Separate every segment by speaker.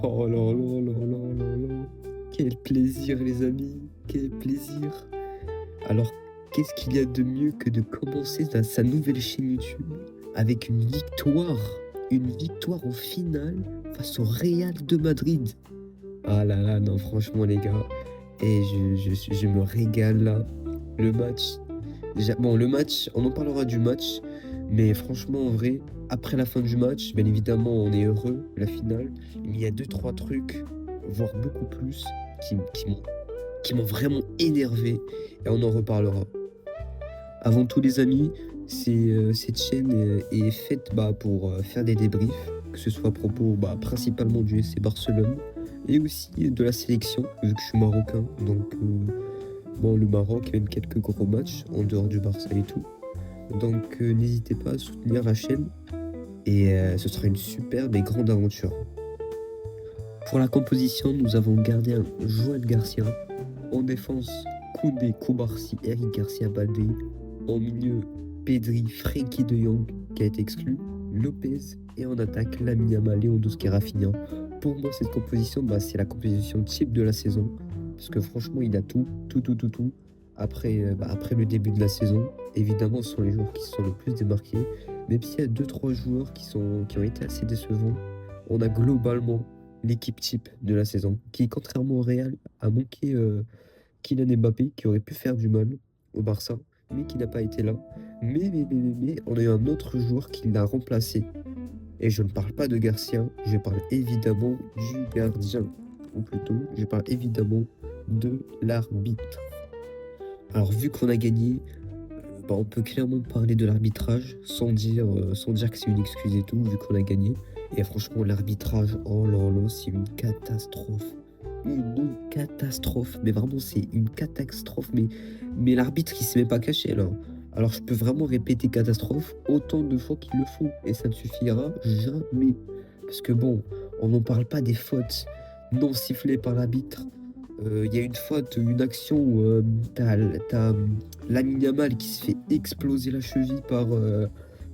Speaker 1: Oh là là là là là là. Quel plaisir, les amis, quel plaisir. Alors, qu'est-ce qu'il y a de mieux que de commencer sa nouvelle chaîne YouTube avec une victoire en finale face au Real de Madrid. Ah là là, non, franchement, les gars, et je me régale là. Le match, bon, le match, on en parlera du match, mais franchement, en vrai, après la fin du match, bien évidemment, on est heureux, la finale, mais il y a deux, trois trucs, voire beaucoup plus, qui, qui m'ont qui m'ont vraiment énervé, et on en reparlera. Avant tout, les amis, cette chaîne est faite pour faire des débriefs, que ce soit à propos principalement du FC Barcelone et aussi de la sélection, vu que je suis marocain. Donc, bon, le Maroc a même quelques gros matchs en dehors du Barça et tout. Donc, n'hésitez pas à soutenir la chaîne et ce sera une superbe et grande aventure. Pour la composition, nous avons gardé un Joan Garcia. En défense, Koundé, Koubarsi, Eric Garcia Baldé. En milieu, Pedri, Frenkie de Jong, qui a été exclu, Lopez. Et en attaque, Lamine Yamal, Lewandowski, Rafinha. Pour moi, cette composition, c'est la composition type de la saison. Parce que franchement, il a tout, tout, tout, tout, tout. Après le début de la saison, évidemment, ce sont les joueurs qui se sont le plus démarqués. Même s'il y a deux trois joueurs qui ont été assez décevants, on a globalement l'équipe type de la saison, qui, contrairement au Real, a manqué Kylian Mbappé, qui aurait pu faire du mal au Barça, mais qui n'a pas été là. Mais, on a eu un autre joueur qui l'a remplacé. Et je ne parle pas de Garcia, je parle évidemment du gardien. Ou plutôt, je parle évidemment de l'arbitre. Alors, vu qu'on a gagné, on peut clairement parler de l'arbitrage sans dire que c'est une excuse et tout, vu qu'on a gagné. Et franchement, l'arbitrage, oh là là, c'est une catastrophe. Une catastrophe. Mais vraiment, c'est une catastrophe. Mais l'arbitre, il s'est même pas caché là. Alors, je peux vraiment répéter catastrophe autant de fois qu'il le faut. Et ça ne suffira jamais. Parce que bon, on n'en parle pas des fautes non sifflées par l'arbitre. Il y a une faute, une action où t'as Lamine Yamal qui se fait exploser la cheville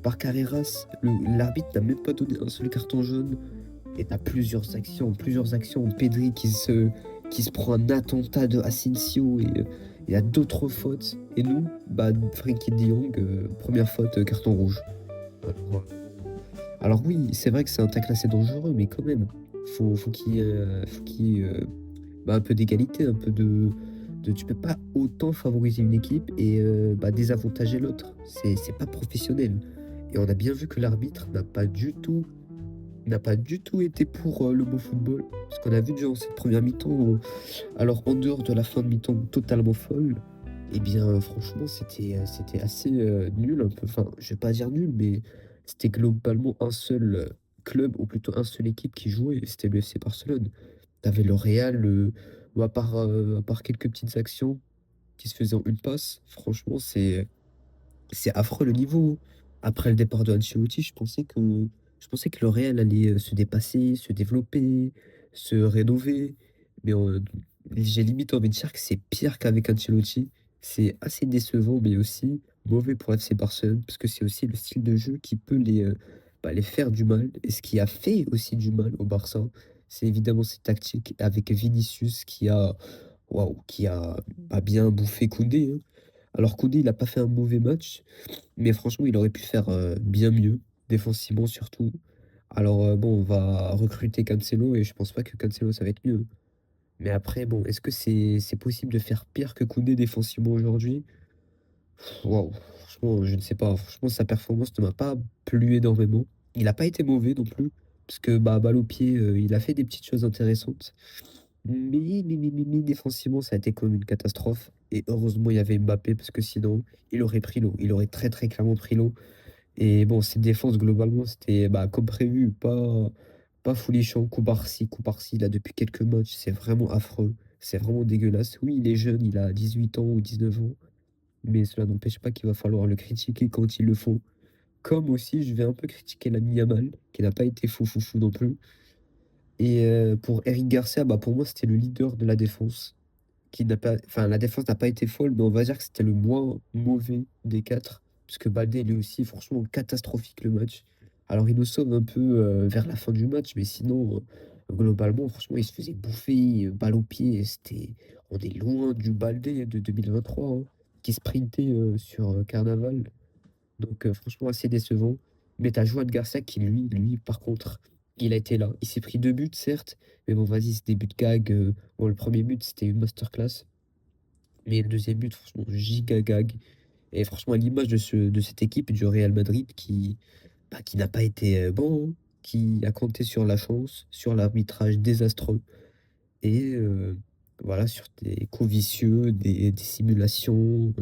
Speaker 1: par Carreras. L'arbitre n'a même pas donné un seul carton jaune. Et t'as plusieurs actions. Pedri qui se prend un attentat de Asensio et il y a d'autres fautes. Et nous, Frenkie de Jong, première faute, carton rouge. Alors, alors oui, c'est vrai que c'est un tacle assez dangereux, mais quand même, faut qu'il y ait, un peu d'égalité, un peu tu peux pas autant favoriser une équipe et désavantager l'autre. C'est pas professionnel. Et on a bien vu que l'arbitre n'a pas du tout été pour le beau football. Parce qu'on a vu durant cette première mi-temps, alors en dehors de la fin de mi-temps totalement folle, eh bien franchement c'était assez nul un peu. Enfin, je vais pas dire nul, mais c'était globalement un seul club, ou plutôt un seul équipe qui jouait, et c'était le FC Barcelone. T'avais le Real, à part quelques petites actions qui se faisaient en une passe, franchement c'est affreux le niveau. Après le départ de Ancelotti, je pensais que le Real allait se dépasser, se développer, se rénover. Mais j'ai limite envie de dire que c'est pire qu'avec Ancelotti. C'est assez décevant, mais aussi mauvais pour FC Barcelone, parce que c'est aussi le style de jeu qui peut les faire du mal. Et ce qui a fait aussi du mal au Barça, c'est évidemment cette tactique avec Vinicius qui a bien bouffé Koundé, hein. Alors Koundé, il a pas fait un mauvais match, mais franchement, il aurait pu faire bien mieux, défensivement surtout. Alors bon, on va recruter Cancelo et je pense pas que Cancelo, ça va être mieux. Mais après, bon, est-ce que c'est possible de faire pire que Koundé défensivement aujourd'hui? Waouh, franchement, je ne sais pas. Franchement, sa performance ne m'a pas plu énormément. Il a pas été mauvais non plus, parce que balle au pied, il a fait des petites choses intéressantes. Mais défensivement, ça a été quand même une catastrophe. Et heureusement, il y avait Mbappé, parce que sinon, il aurait pris l'eau. Il aurait très très clairement pris l'eau. Et bon, cette défense, globalement, c'était comme prévu, pas folichon. Koubarsi, là, depuis quelques matchs, c'est vraiment affreux. C'est vraiment dégueulasse. Oui, il est jeune, il a 18 ans ou 19 ans, mais cela n'empêche pas qu'il va falloir le critiquer quand il le faut. Comme aussi, je vais un peu critiquer l'ami Yamal, qui n'a pas été fou fou fou non plus. Et pour Eric Garcia, pour moi, c'était le leader de la défense. Enfin, la défense n'a pas été folle, mais on va dire que c'était le moins mauvais des quatre. Parce que Baldé, lui aussi, franchement, catastrophique le match. Alors, il nous sauve un peu vers la fin du match, mais sinon, Globalement, franchement, il se faisait bouffer, balle au pied, on est loin du Baldé de 2023, hein, qui sprintait, sur, Carnaval. Donc franchement assez décevant. Mais tu as Joan Garcia qui lui par contre, il a été là. Il s'est pris 2 buts certes, mais bon vas-y, c'est des buts gag, bon le premier but c'était une masterclass, mais le deuxième but franchement giga gag et franchement à l'image de cette équipe du Real Madrid qui n'a pas été, bon, hein, qui a compté sur la chance, sur l'arbitrage désastreux et voilà sur des coups vicieux, des simulations,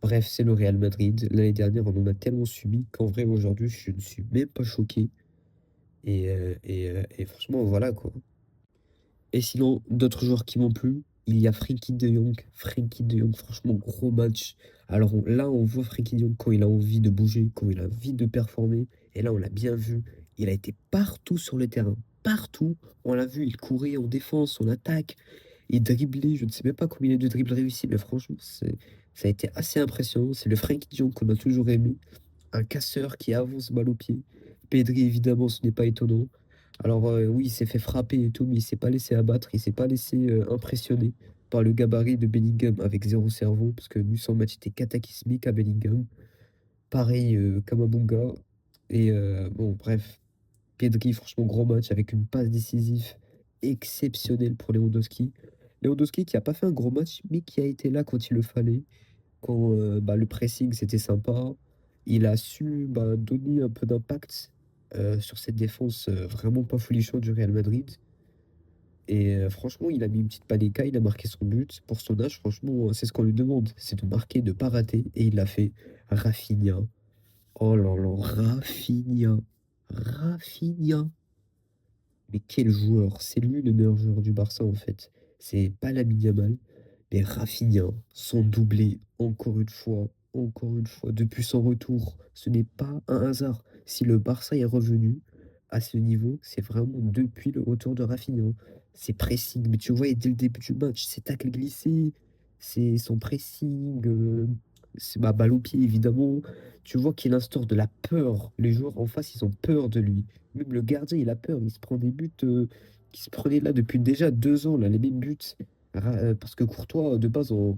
Speaker 1: bref, c'est le Real Madrid. L'année dernière, on en a tellement subi qu'en vrai, aujourd'hui, je ne suis même pas choqué. Et franchement, voilà quoi. Et sinon, d'autres joueurs qui m'ont plu, il y a Frenkie de Jong. Frenkie de Jong, franchement, gros match. Alors là, on voit Frenkie de Jong quand il a envie de bouger, quand il a envie de performer. Et là, on l'a bien vu. Il a été partout sur le terrain. Partout. On l'a vu, il courait en défense, en attaque. Il driblait. Je ne sais même pas combien il a de dribbles réussis, mais franchement, ça a été assez impressionnant. C'est le Frenkie de Jong qu'on a toujours aimé. Un casseur qui avance balle au pied. Pedri, évidemment, ce n'est pas étonnant. Alors oui, il s'est fait frapper et tout, mais il s'est pas laissé abattre, il s'est pas laissé, impressionner par le gabarit de Bellingham avec zéro cerveau, parce que lui, son match était cataclysmique à Bellingham. Pareil, Kamavinga et bon bref, Pedri, franchement gros match avec une passe décisive exceptionnelle pour Lewandowski. Lewandowski qui a pas fait un gros match, mais qui a été là quand il le fallait. Quand, bah, le pressing, c'était sympa. Il a su, bah, donner un peu d'impact, sur cette défense, vraiment pas folichonne du Real Madrid et franchement, il a mis une petite panenka, il a marqué son but. Pour son âge, franchement, c'est ce qu'on lui demande, c'est de marquer, de pas rater et il l'a fait. Rafinha, oh là là, Rafinha, Rafinha! Mais quel joueur! C'est lui le meilleur joueur du Barça, en fait. C'est pas Lamine Yamal, mais Rafinha, son doublé, encore une fois, depuis son retour. Ce n'est pas un hasard. Si le Barça est revenu à ce niveau, c'est vraiment depuis le retour de Rafinha. C'est pressing, mais tu vois, dès le début du match, ses tacles glissés, c'est son pressing, c'est ma balle au pied, évidemment. Tu vois qu'il instaure de la peur. Les joueurs en face, ils ont peur de lui. Même le gardien, il a peur. Il se prend des buts qui se prenaient là depuis déjà 2 ans, là, les mêmes buts. Parce que Courtois, de base, on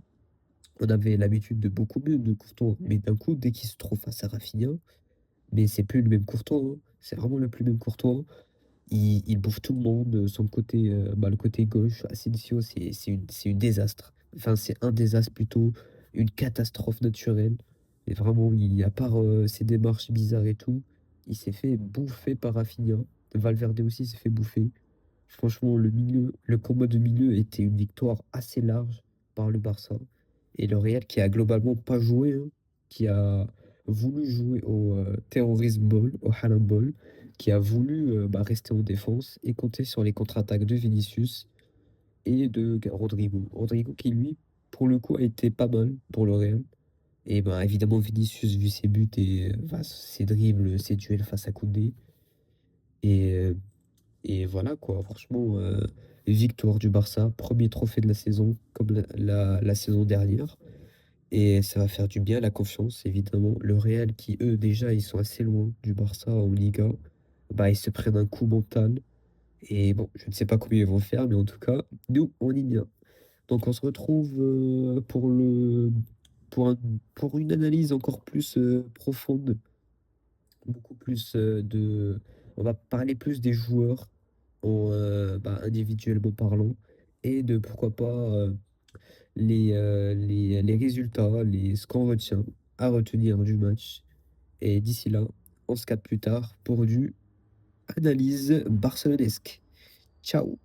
Speaker 1: avait l'habitude de beaucoup mieux de Courtois. Mais d'un coup, dès qu'il se trouve face à Rafinha, mais c'est plus le même Courtois, hein. C'est vraiment le plus même Courtois. Il bouffe tout le monde. Son côté, bah, le côté gauche, Asensio, c'est une désastre. Enfin, c'est un désastre plutôt, une catastrophe naturelle. Et vraiment, à part ses démarches bizarres et tout, il s'est fait bouffer par Rafinha. Valverde aussi s'est fait bouffer. Franchement, le combat de milieu était une victoire assez large par le Barça. Et le Real qui a globalement pas joué, hein, qui a voulu jouer au terrorisme ball, au halal ball, qui a voulu bah, rester en défense et compter sur les contre-attaques de Vinicius et de Rodrigo. Rodrigo qui, lui, pour le coup, a été pas mal pour le Real. Et bah, évidemment, Vinicius, vu ses buts et bah, ses dribbles, ses duels face à Koundé. Et et voilà quoi, franchement, victoire du Barça, premier trophée de la saison, comme la saison dernière. Et ça va faire du bien à la confiance, évidemment. Le Real, qui eux, déjà, ils sont assez loin du Barça en Liga, bah, ils se prennent un coup mental. Et bon, je ne sais pas combien ils vont faire, mais en tout cas, nous, on y vient. Donc, on se retrouve pour, un- pour une analyse encore plus profonde, beaucoup plus de. On va parler plus des joueurs bah, individuellement parlant, et de pourquoi pas les résultats, ce qu'on retient à retenir du match. Et d'ici là, on se capte plus tard pour du analyse barcelonesque. Ciao!